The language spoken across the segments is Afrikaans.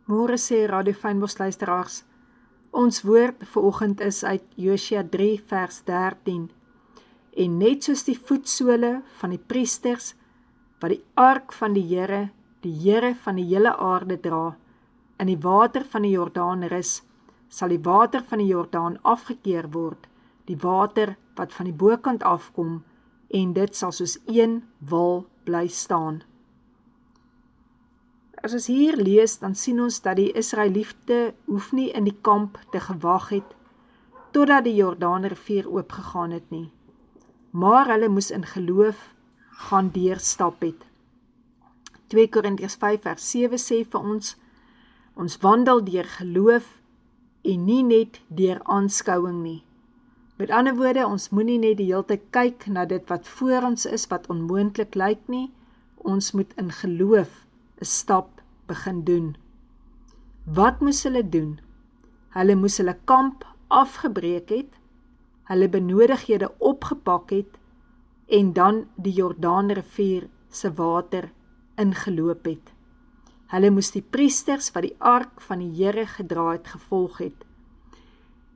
Môre sê Radio Fynbos luisteraars, ons woord vanoggend is uit Josua 3 vers 13. En net soos die voetsole van die priesters, wat die ark van die Here van die hele aarde dra, in die water van die Jordaan rus, sal die water van die Jordaan afgekeer word, die water wat van die bokant afkom, en dit sal soos een wal bly staan. As ons hier lees, dan sien ons dat die Israeliete hoef nie in die kamp te gewag het, totdat die Jordaanrivier oopgegaan het nie. Maar hulle moes in geloof gaan deurstap het. 2 Korintiërs 5 vers 7 sê vir ons wandel deur geloof en nie net deur aanskouing nie. Met ander woorde, ons moenie net die hele tyd kyk na dit wat voor ons is, wat onmoontlik lyk nie. Ons moet in geloof 'n stap begin doen. Wat moes hulle doen? Hulle moes hulle kamp afgebreek het, hulle benodighede opgepak het en dan die Jordaanrivier se water ingeloop het. Hulle moes die priesters wat die ark van die Here gedra het gevolg het.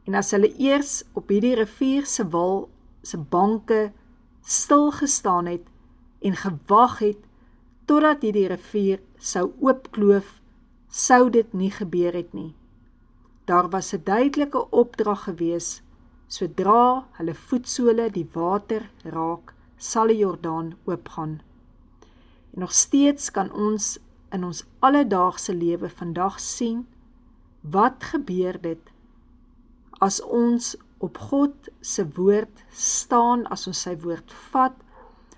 En as hulle eers op hierdie rivier se wal se banke stil gestaan het en gewag het totdat hierdie rivier sou oopkloof, sou dit nie gebeur het nie. Daar was 'n duidelike opdrag gewees, sodra hulle voetsole die water raak, sal die Jordaan oopgaan. En nog steeds kan ons in ons alledaagse lewe vandag sien, wat gebeur dit as ons op God se woord staan, as ons sy woord vat,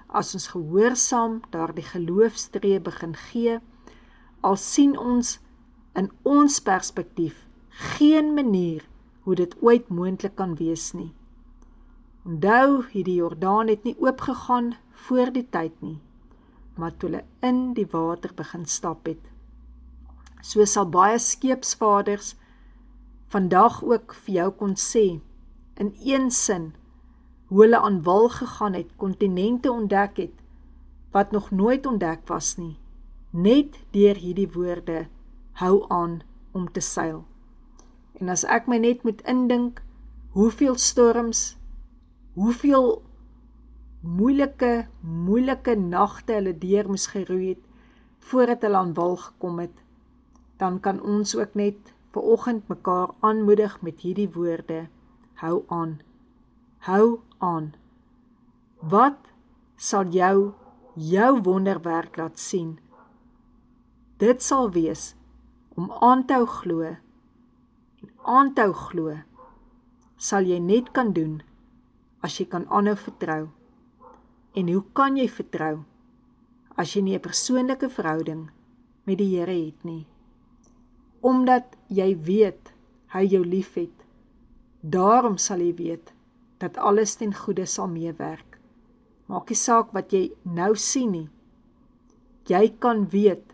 as ons gehoorsaam daardie geloofstree begin gee, al sien ons in ons perspektief geen manier hoe dit ooit moontlik kan wees nie. Onthou, hierdie Jordaan het nie oopgegaan voor die tyd nie, maar toe hulle in die water begin stap het. So sal baie skeepsvaders vandag ook vir jou kon sê, in een sin, hoe hulle aan wal gegaan het, kontinente ontdek het, wat nog nooit ontdek was nie, net deur hierdie woorde, hou aan om te seil. En as ek my net moet indink, hoeveel storms, hoeveel moeilike nagte hulle deur moes geroei het, voordat hulle aan wal gekom het, dan kan ons ook net vanoggend mekaar aanmoedig met hierdie woorde, hou aan. Hou aan. Wat sal jou wonderwerk laat sien? Dit sal wees om aan te hou glo, en aan te hou glo sal jy net kan doen as jy kan aanhou vertrou. En hoe kan jy vertrou as jy nie 'n persoonlike verhouding met die Here het nie? Omdat jy weet hy jou liefhet, daarom sal jy weet dat alles ten goeie sal meewerk. Maak nie saak wat jy nou sien nie. Jy kan weet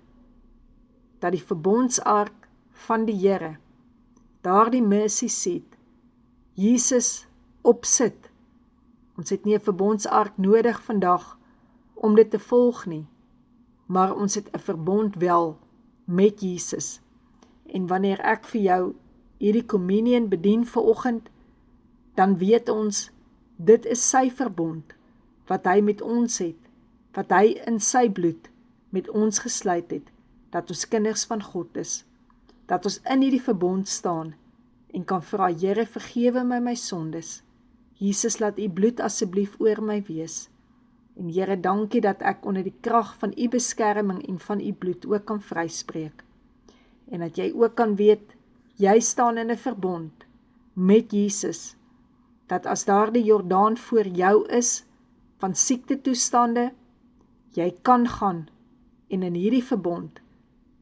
dat die verbondsark van die Here, daardie mercy seat, Jesus opsit. Ons het nie 'n verbondsark nodig vandag om dit te volg nie, maar ons het 'n verbond wel met Jesus. En wanneer ek vir jou hierdie communion bedien vanoggend, dan weet ons, dit is sy verbond, wat hy met ons het, wat hy in sy bloed met ons gesluit het, dat ons kinders van God is, dat ons in hierdie verbond staan, en kan vra, Here, vergewe my sondes. Jesus, laat u bloed asseblief oor my wees. En Here, dankie dat ek onder die krag van u beskerming en van u bloed ook kan vryspreek. En dat jy ook kan weet, jy staan in 'n verbond met Jesus, dat as daar die Jordaan voor jou is, van siektetoestande, jy kan gaan en in hierdie verbond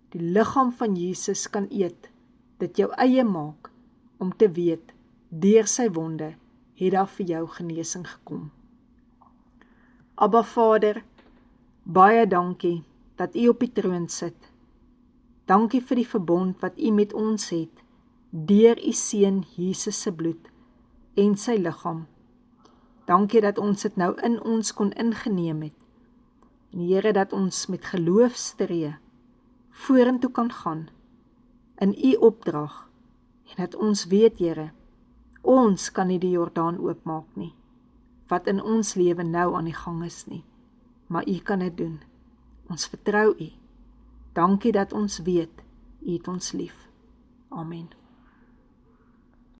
die liggaam van Jesus kan eet, dit jou eie maak, om te weet, deur sy wonde het daar vir jou genesing gekom. Abba Vader, baie dankie dat u op die troon sit. Dankie vir die verbond wat u met ons het, deur u seun Jesus se bloed en sy liggaam. Dankie dat ons dit nou in ons kon ingeneem het. En Here, dat ons met geloofstree vorentoe kan gaan, in U opdrag, en dat ons weet, Here, ons kan nie die Jordaan oopmaak nie, wat in ons lewe nou aan die gang is nie, maar U kan dit doen. Ons vertrou U. Dankie dat ons weet, U het ons lief. Amen.